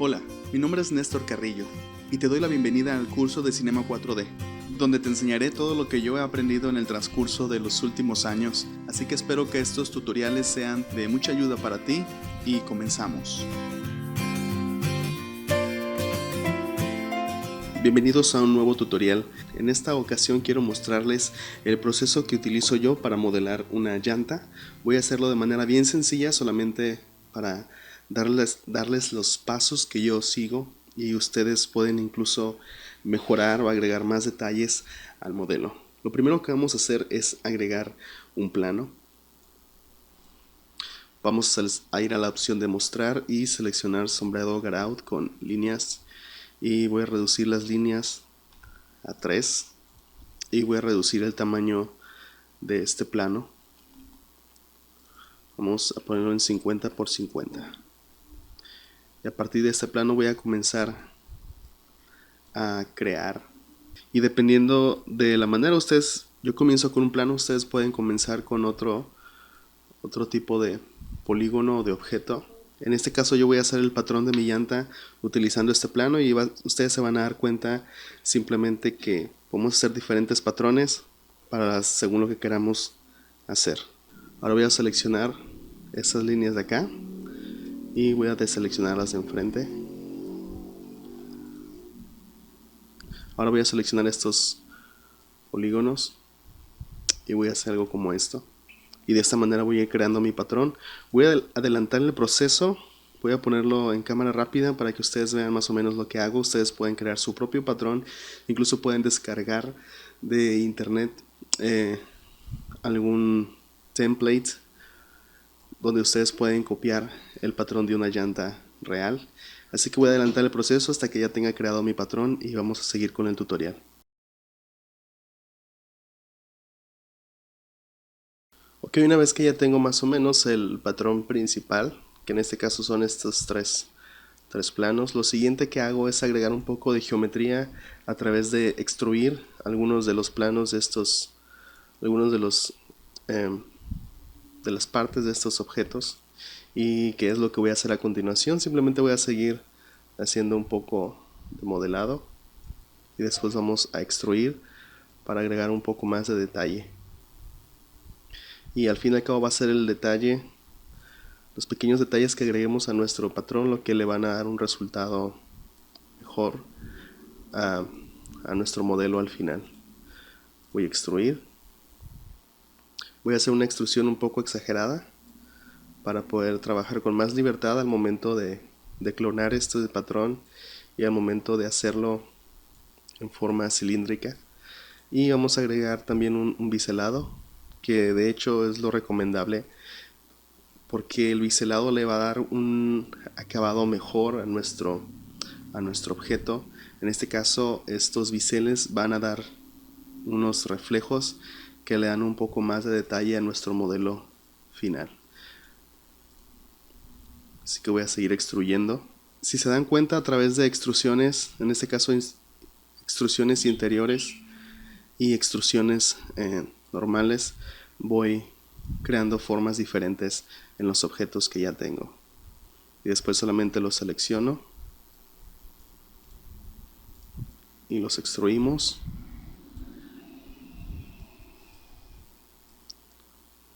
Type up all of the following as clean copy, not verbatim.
Hola, mi nombre es Néstor Carrillo y te doy la bienvenida al curso de Cinema 4D, donde te enseñaré todo lo que yo he aprendido en el transcurso de los últimos años, así que espero que estos tutoriales sean de mucha ayuda para ti y comenzamos. Bienvenidos a un nuevo tutorial. En esta ocasión quiero mostrarles el proceso que utilizo yo para modelar una llanta. Voy a hacerlo de manera bien sencilla, solamente para darles los pasos que yo sigo, y ustedes pueden incluso mejorar o agregar más detalles al modelo. Lo primero que vamos a hacer es agregar un plano. Vamos a ir a la opción de mostrar y seleccionar sombreado Garaud con líneas, y voy a reducir las líneas a 3 y voy a reducir el tamaño de este plano. Vamos a ponerlo en 50 por 50, y a partir de este plano voy a comenzar a crear, y dependiendo de la manera yo comienzo con un plano, ustedes pueden comenzar con otro tipo de polígono o de objeto. En este caso yo voy a hacer el patrón de mi llanta utilizando este plano, y ustedes se van a dar cuenta simplemente que podemos hacer diferentes patrones según lo que queramos hacer. Ahora voy a seleccionar estas líneas de acá y voy a deseleccionarlas de enfrente. Ahora voy a seleccionar estos polígonos y voy a hacer algo como esto. Y de esta manera voy a ir creando mi patrón. Voy a adelantar el proceso, voy a ponerlo en cámara rápida para que ustedes vean más o menos lo que hago. Ustedes pueden crear su propio patrón, incluso pueden descargar de internet algún template donde ustedes pueden copiar el patrón de una llanta real. Así que voy a adelantar el proceso hasta que ya tenga creado mi patrón y vamos a seguir con el tutorial. Ok, una vez que ya tengo más o menos el patrón principal, que en este caso son estos tres planos, lo siguiente que hago es agregar un poco de geometría a través de extruir algunos de los planos de algunos de las partes de estos objetos. Y qué es lo que voy a hacer a continuación. Simplemente voy a seguir haciendo un poco de modelado y después vamos a extruir para agregar un poco más de detalle. Y al fin y al cabo va a ser el detalle, los pequeños detalles que agreguemos a nuestro patrón, lo que le van a dar un resultado mejor a nuestro modelo al final. Voy a extruir. Voy a hacer una extrusión un poco exagerada para poder trabajar con más libertad al momento de clonar este patrón y al momento de hacerlo en forma cilíndrica. Y vamos a agregar también un biselado, que de hecho es lo recomendable, porque el biselado le va a dar un acabado mejor a nuestro objeto. En este caso, estos biseles van a dar unos reflejos que le dan un poco más de detalle a nuestro modelo final. Así que voy a seguir extruyendo. Si se dan cuenta, a través de extrusiones, en este caso extrusiones interiores y extrusiones normales, voy creando formas diferentes en los objetos que ya tengo. Y después solamente los selecciono y los extruimos,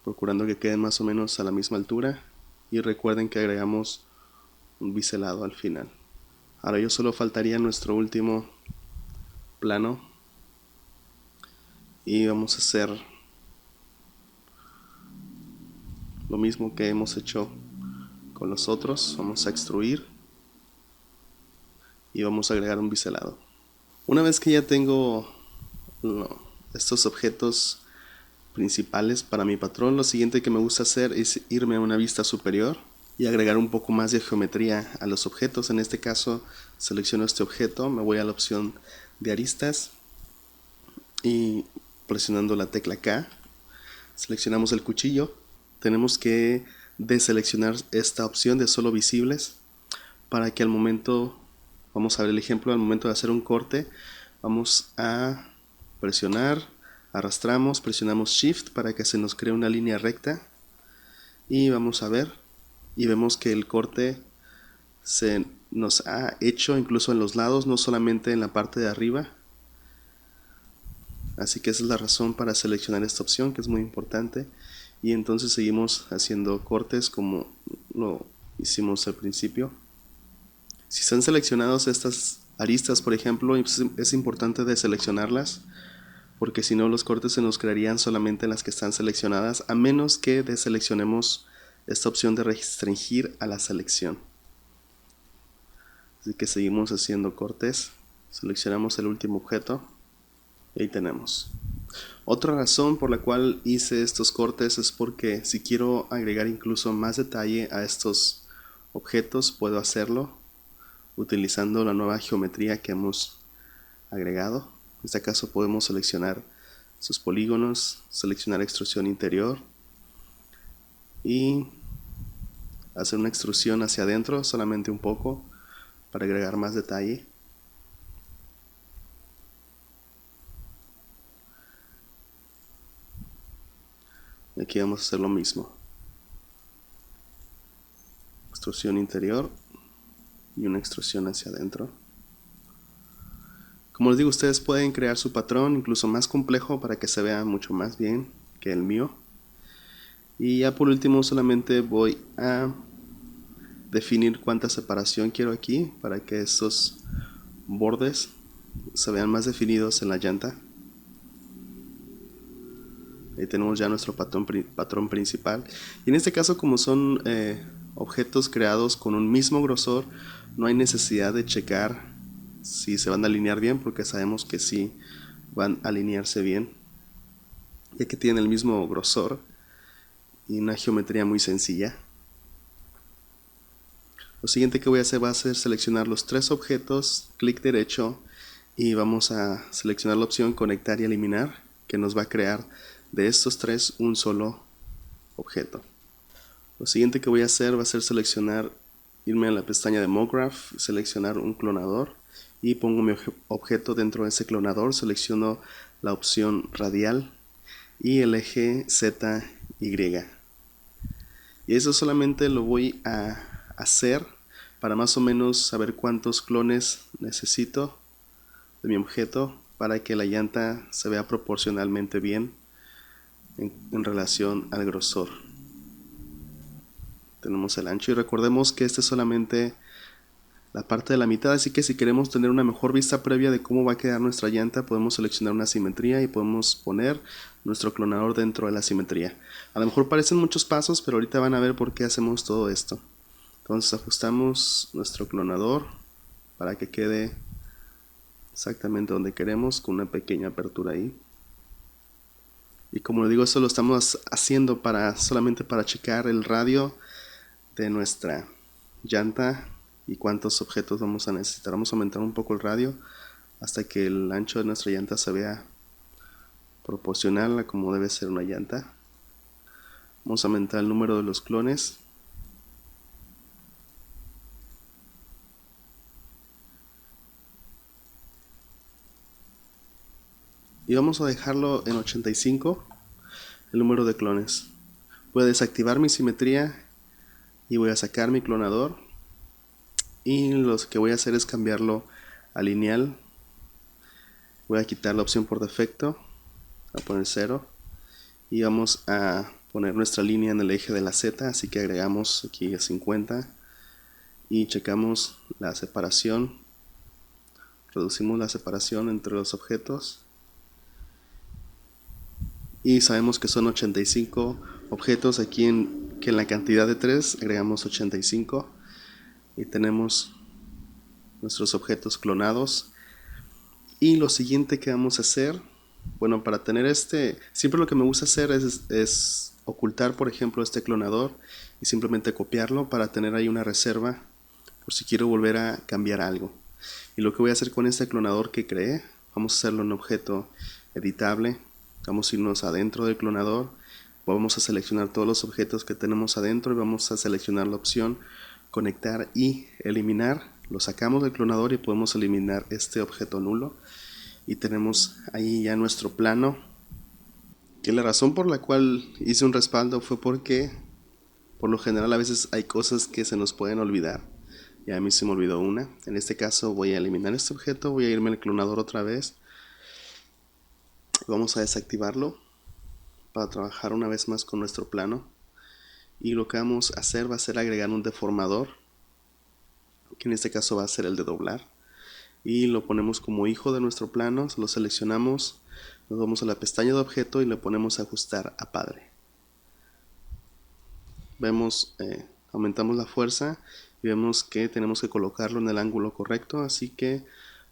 procurando que queden más o menos a la misma altura. Y recuerden que agregamos un biselado al final. Ahora ya solo faltaría nuestro último plano, y vamos a hacer lo mismo que hemos hecho con los otros. Vamos a extruir y vamos a agregar un biselado. Una vez que ya tengo estos objetos principales para mi patrón, lo siguiente que me gusta hacer es irme a una vista superior y agregar un poco más de geometría a los objetos. En este caso selecciono este objeto, me voy a la opción de aristas y presionando la tecla K seleccionamos el cuchillo. Tenemos que deseleccionar esta opción de solo visibles para que al momento, vamos a ver el ejemplo, al momento de hacer un corte vamos a presionar, arrastramos, presionamos Shift para que se nos cree una línea recta, y vamos a ver y vemos que el corte se nos ha hecho incluso en los lados, no solamente en la parte de arriba. Así que esa es la razón para seleccionar esta opción, que es muy importante. Y entonces seguimos haciendo cortes como lo hicimos al principio. Si están seleccionados estas aristas, por ejemplo, es importante deseleccionarlas, porque si no los cortes se nos crearían solamente en las que están seleccionadas, a menos que deseleccionemos esta opción de restringir a la selección. Así que seguimos haciendo cortes, seleccionamos el último objeto y ahí tenemos. Otra razón por la cual hice estos cortes es porque si quiero agregar incluso más detalle a estos objetos, puedo hacerlo utilizando la nueva geometría que hemos agregado. En este caso podemos seleccionar sus polígonos, seleccionar extrusión interior y hacer una extrusión hacia adentro, solamente un poco, para agregar más detalle. Y aquí vamos a hacer lo mismo. Extrusión interior y una extrusión hacia adentro. Como les digo, ustedes pueden crear su patrón incluso más complejo para que se vea mucho más bien que el mío. Y ya por último solamente voy a definir cuánta separación quiero aquí para que estos bordes se vean más definidos en la llanta. Ahí tenemos ya nuestro patrón principal. Y en este caso, como son objetos creados con un mismo grosor, no hay necesidad de checar si se van a alinear bien, porque sabemos que sí van a alinearse bien, ya que tienen el mismo grosor y una geometría muy sencilla. Lo siguiente que voy a hacer va a ser seleccionar los tres objetos, clic derecho, y vamos a seleccionar la opción conectar y eliminar, que nos va a crear de estos tres un solo objeto. Lo siguiente que voy a hacer va a ser irme a la pestaña de MoGraph, seleccionar un clonador y pongo mi objeto dentro de ese clonador, selecciono la opción radial y el eje ZY. Y eso solamente lo voy a hacer para más o menos saber cuántos clones necesito de mi objeto para que la llanta se vea proporcionalmente bien en relación al grosor. Tenemos el ancho y recordemos que este es solamente la parte de la mitad, así que si queremos tener una mejor vista previa de cómo va a quedar nuestra llanta, podemos seleccionar una simetría y podemos poner nuestro clonador dentro de la simetría. A lo mejor parecen muchos pasos, pero ahorita van a ver por qué hacemos todo esto. Entonces ajustamos nuestro clonador para que quede exactamente donde queremos, con una pequeña apertura ahí. Y como les digo, esto lo estamos haciendo solamente para checar el radio de nuestra llanta y cuántos objetos vamos a necesitar. Vamos a aumentar un poco el radio hasta que el ancho de nuestra llanta se vea proporcional a como debe ser una llanta. Vamos a aumentar el número de los clones. Y vamos a dejarlo en 85 el número de clones. Voy a desactivar mi simetría y voy a sacar mi clonador, y lo que voy a hacer es cambiarlo a lineal. Voy a quitar la opción por defecto, a poner 0, y vamos a poner nuestra línea en el eje de la Z, así que agregamos aquí a 50 y checamos la separación, reducimos la separación entre los objetos y sabemos que son 85 objetos. Aquí que en la cantidad de 3 agregamos 85 y tenemos nuestros objetos clonados. Y lo siguiente que vamos a hacer, bueno, para tener siempre lo que me gusta hacer es ocultar, por ejemplo, este clonador y simplemente copiarlo para tener ahí una reserva por si quiero volver a cambiar algo. Y lo que voy a hacer con este clonador que creé, vamos a hacerlo en objeto editable. Vamos a irnos adentro del clonador, vamos a seleccionar todos los objetos que tenemos adentro y vamos a seleccionar la opción conectar y eliminar. Lo sacamos del clonador y podemos eliminar este objeto nulo y tenemos ahí ya nuestro plano. Que la razón por la cual hice un respaldo fue porque por lo general a veces hay cosas que se nos pueden olvidar, y a mí se me olvidó una. En este caso voy a eliminar este objeto, voy a irme al clonador otra vez. Vamos a desactivarlo para trabajar una vez más con nuestro plano. Y lo que vamos a hacer va a ser agregar un deformador, que en este caso va a ser el de doblar. Y lo ponemos como hijo de nuestro plano, lo seleccionamos, nos vamos a la pestaña de objeto y le ponemos ajustar a padre. Vemos, aumentamos la fuerza y vemos que tenemos que colocarlo en el ángulo correcto, así que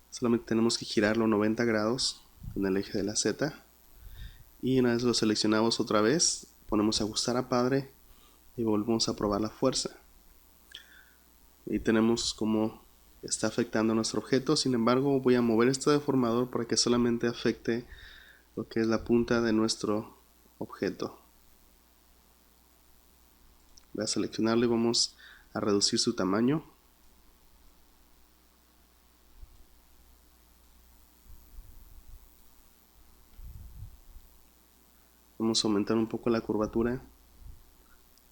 solamente tenemos que girarlo 90 grados en el eje de la Z. Y una vez lo seleccionamos otra vez, ponemos ajustar a padre y volvemos a probar la fuerza. Y tenemos como está afectando a nuestro objeto. Sin embargo, voy a mover este deformador para que solamente afecte lo que es la punta de nuestro objeto. Voy a seleccionarlo y vamos a reducir su tamaño. Vamos a aumentar un poco la curvatura.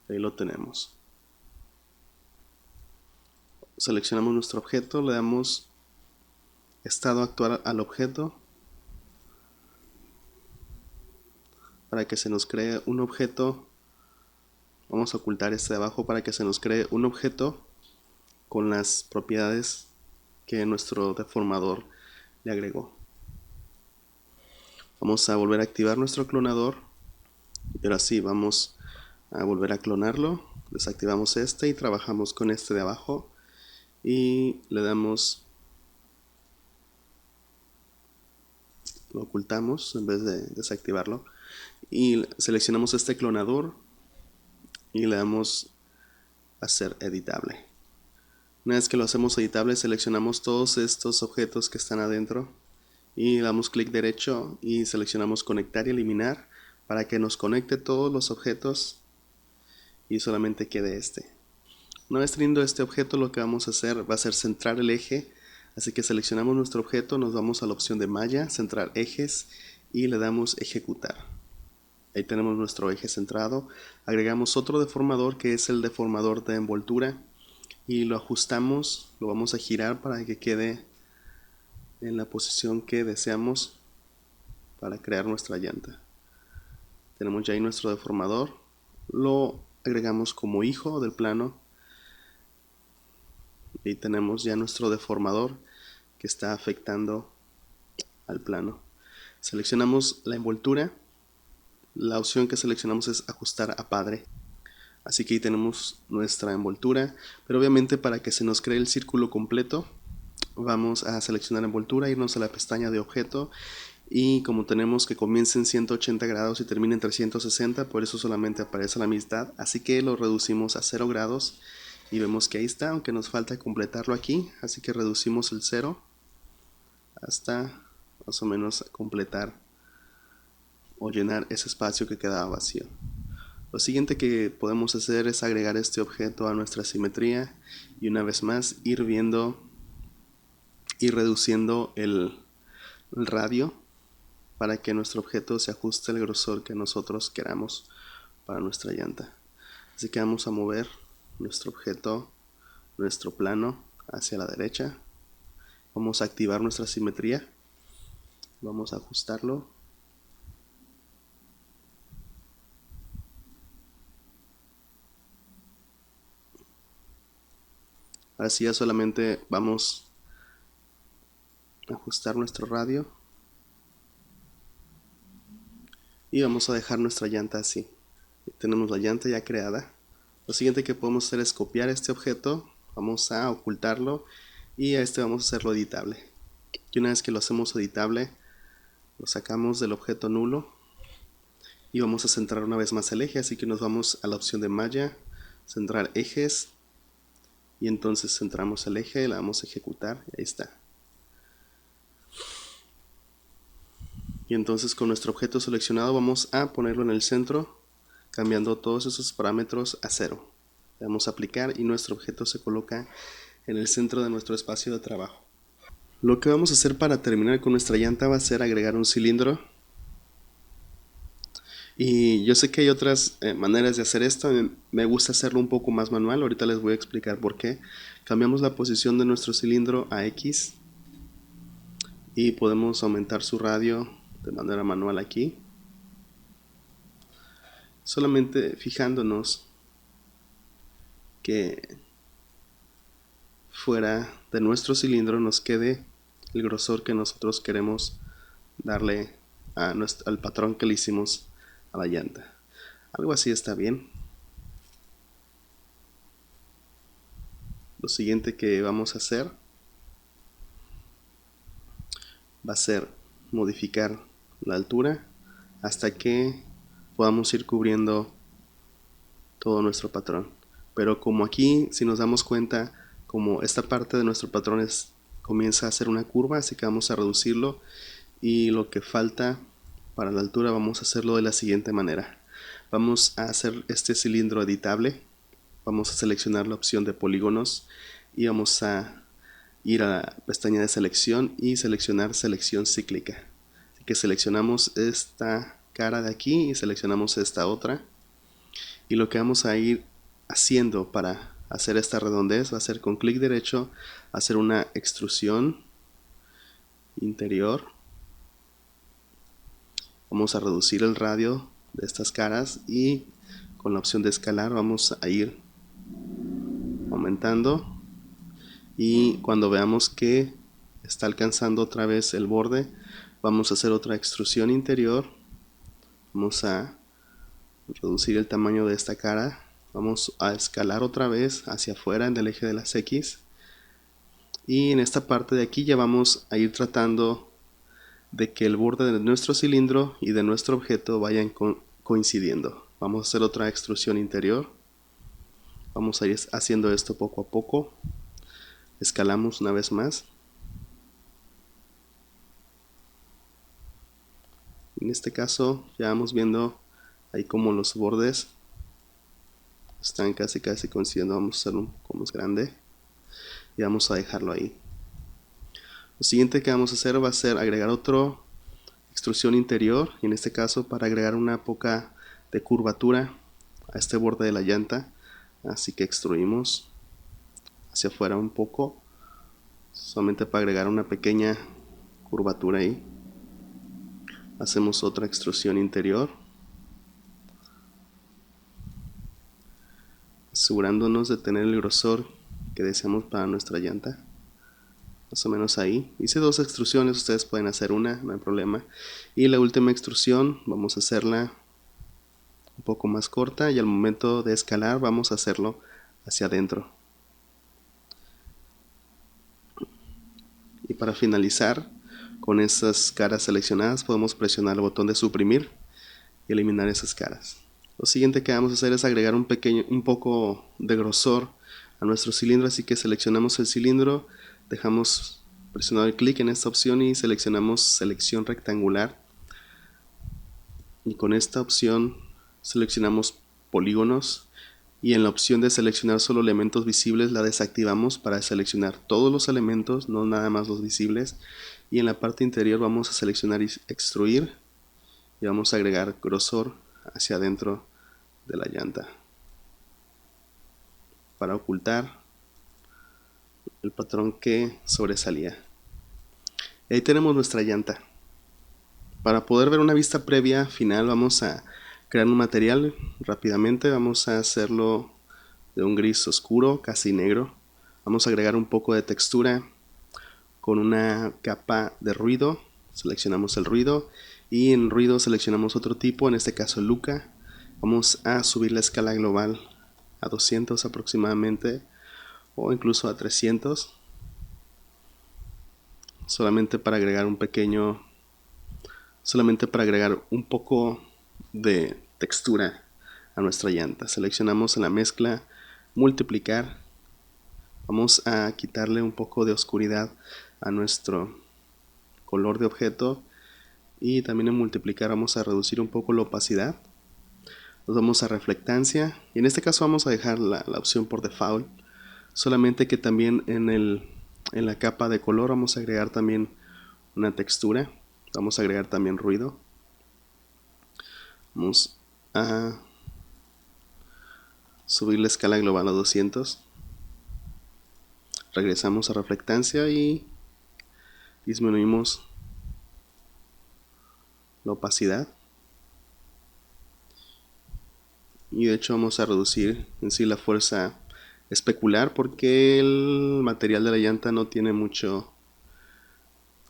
Ahí lo tenemos. Seleccionamos nuestro objeto, le damos estado actual al objeto para que se nos cree un objeto. Vamos a ocultar este de abajo para que se nos cree un objeto con las propiedades que nuestro deformador le agregó. Vamos a volver a activar nuestro clonador y ahora sí vamos a volver a clonarlo. Desactivamos este y trabajamos con este de abajo y le damos, lo ocultamos en vez de desactivarlo y seleccionamos este clonador y le damos hacer editable. Una vez que lo hacemos editable, seleccionamos todos estos objetos que están adentro y damos clic derecho y seleccionamos conectar y eliminar para que nos conecte todos los objetos y solamente quede este. Una vez teniendo este objeto, lo que vamos a hacer va a ser centrar el eje, así que seleccionamos nuestro objeto, nos vamos a la opción de malla, centrar ejes y le damos ejecutar. Ahí tenemos nuestro eje centrado. Agregamos otro deformador que es el deformador de envoltura y lo ajustamos, lo vamos a girar para que quede en la posición que deseamos para crear nuestra llanta. Tenemos ya ahí nuestro deformador, lo agregamos como hijo del plano y tenemos ya nuestro deformador que está afectando al plano. Seleccionamos la envoltura, la opción que seleccionamos es ajustar a padre. Así que ahí tenemos nuestra envoltura, pero obviamente para que se nos cree el círculo completo vamos a seleccionar envoltura, irnos a la pestaña de objeto y como tenemos que comience en 180 grados y termine en 360, por eso solamente aparece la mitad, así que lo reducimos a 0 grados y vemos que ahí está, aunque nos falta completarlo aquí, así que reducimos el 0 hasta más o menos completar o llenar ese espacio que quedaba vacío. Lo siguiente que podemos hacer es agregar este objeto a nuestra simetría y una vez más ir viendo y reduciendo el radio para que nuestro objeto se ajuste al grosor que nosotros queramos para nuestra llanta. Así que vamos a mover nuestro objeto, nuestro plano hacia la derecha. Vamos a activar nuestra simetría. Vamos a ajustarlo. Ahora sí ya solamente vamos a ajustar nuestro radio. Y vamos a dejar nuestra llanta así. Tenemos la llanta ya creada. Lo siguiente que podemos hacer es copiar este objeto. Vamos a ocultarlo y a este vamos a hacerlo editable. Y una vez que lo hacemos editable, lo sacamos del objeto nulo y vamos a centrar una vez más el eje, así que nos vamos a la opción de malla, centrar ejes y entonces centramos el eje, le damos a ejecutar, ahí está. Y entonces con nuestro objeto seleccionado vamos a ponerlo en el centro, cambiando todos esos parámetros a 0. Le damos a aplicar y nuestro objeto se coloca en el centro de nuestro espacio de trabajo. Lo que vamos a hacer para terminar con nuestra llanta va a ser agregar un cilindro. Y yo sé que hay otras maneras de hacer esto, me gusta hacerlo un poco más manual, ahorita les voy a explicar por qué. Cambiamos la posición de nuestro cilindro a X y podemos aumentar su radio de manera manual aquí, solamente fijándonos que fuera de nuestro cilindro nos quede el grosor que nosotros queremos darle al patrón que le hicimos a la llanta. Algo así está bien. Lo siguiente que vamos a hacer va a ser modificar la altura hasta que podamos ir cubriendo todo nuestro patrón. Pero como aquí, si nos damos cuenta, como esta parte de nuestro patrón comienza a hacer una curva, así que vamos a reducirlo, y lo que falta para la altura vamos a hacerlo de la siguiente manera. Vamos a hacer este cilindro editable, vamos a seleccionar la opción de polígonos y vamos a ir a la pestaña de selección y seleccionar selección cíclica. Así que seleccionamos esta cara de aquí y seleccionamos esta otra, y lo que vamos a ir haciendo para hacer esta redondez va a ser con clic derecho hacer una extrusión interior. Vamos a reducir el radio de estas caras y con la opción de escalar vamos a ir aumentando, y cuando veamos que está alcanzando otra vez el borde vamos a hacer otra extrusión interior. Vamos a reducir el tamaño de esta cara, vamos a escalar otra vez hacia afuera en el eje de las X, y en esta parte de aquí ya vamos a ir tratando de que el borde de nuestro cilindro y de nuestro objeto vayan coincidiendo. Vamos a hacer otra extrusión interior, vamos a ir haciendo esto poco a poco, escalamos una vez más. En este caso ya vamos viendo ahí como los bordes están casi coincidiendo. Vamos a hacerlo un poco más grande y vamos a dejarlo ahí. Lo siguiente que vamos a hacer va a ser agregar otra extrusión interior, y en este caso para agregar una poca de curvatura a este borde de la llanta, así que extruimos hacia afuera un poco, solamente para agregar una pequeña curvatura ahí. Hacemos otra extrusión interior, asegurándonos de tener el grosor que deseamos para nuestra llanta, más o menos ahí. Hice dos extrusiones, ustedes pueden hacer una, no hay problema. Y la última extrusión vamos a hacerla un poco más corta, y al momento de escalar vamos a hacerlo hacia adentro. Y para finalizar, con esas caras seleccionadas podemos presionar el botón de suprimir y eliminar esas caras. Lo siguiente que vamos a hacer es agregar un poco de grosor a nuestro cilindro, así que seleccionamos el cilindro, dejamos presionado el clic en esta opción y seleccionamos selección rectangular, y con esta opción seleccionamos polígonos, y en la opción de seleccionar solo elementos visibles la desactivamos para seleccionar todos los elementos, no nada más los visibles, y en la parte interior vamos a seleccionar extruir y vamos a agregar grosor hacia adentro de la llanta para ocultar el patrón que sobresalía. Y ahí tenemos nuestra llanta. Para poder ver una vista previa final vamos a crear un material rápidamente. Vamos a hacerlo de un gris oscuro, casi negro. Vamos a agregar un poco de textura con una capa de ruido. Seleccionamos el ruido y en ruido seleccionamos otro tipo, en este caso Luca. Vamos a subir la escala global a 200 aproximadamente, o incluso a 300, solamente para agregar un poco de textura a nuestra llanta. Seleccionamos en la mezcla multiplicar, vamos a quitarle un poco de oscuridad a nuestro color de objeto, y también en multiplicar vamos a reducir un poco la opacidad. Nos vamos a reflectancia, y en este caso vamos a dejar la opción por default, solamente que también en la capa de color vamos a agregar también una textura. Vamos a agregar también ruido. Vamos a subir la escala global a 200. regresamos a reflectancia y disminuimos la opacidad. Y de hecho vamos a reducir en sí la fuerza especular, porque el material de la llanta no tiene mucho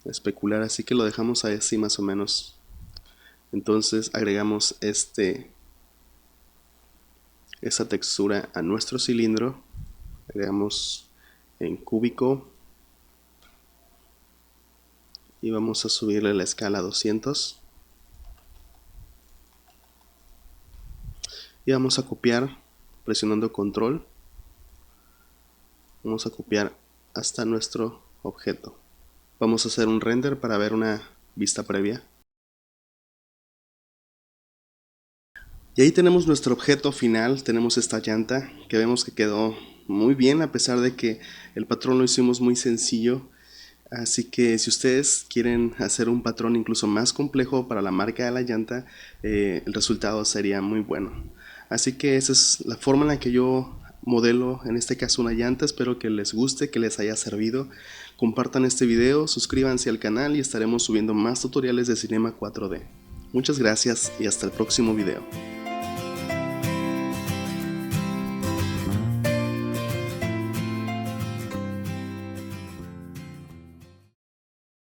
especular, así que lo dejamos así más o menos. Entonces agregamos esa textura a nuestro cilindro, agregamos en cúbico y vamos a subirle la escala a 200 y vamos a copiar presionando control. Vamos a copiar hasta nuestro objeto. Vamos a hacer un render para ver una vista previa. Y ahí tenemos nuestro objeto final. Tenemos esta llanta que vemos que quedó muy bien, a pesar de que el patrón lo hicimos muy sencillo. Así que si ustedes quieren hacer un patrón incluso más complejo para la marca de la llanta, el resultado sería muy bueno. Así que esa es la forma en la que yo modelo, en este caso, una llanta. Espero que les guste, que les haya servido. Compartan este video, suscríbanse al canal y estaremos subiendo más tutoriales de Cinema 4D. Muchas gracias y hasta el próximo video.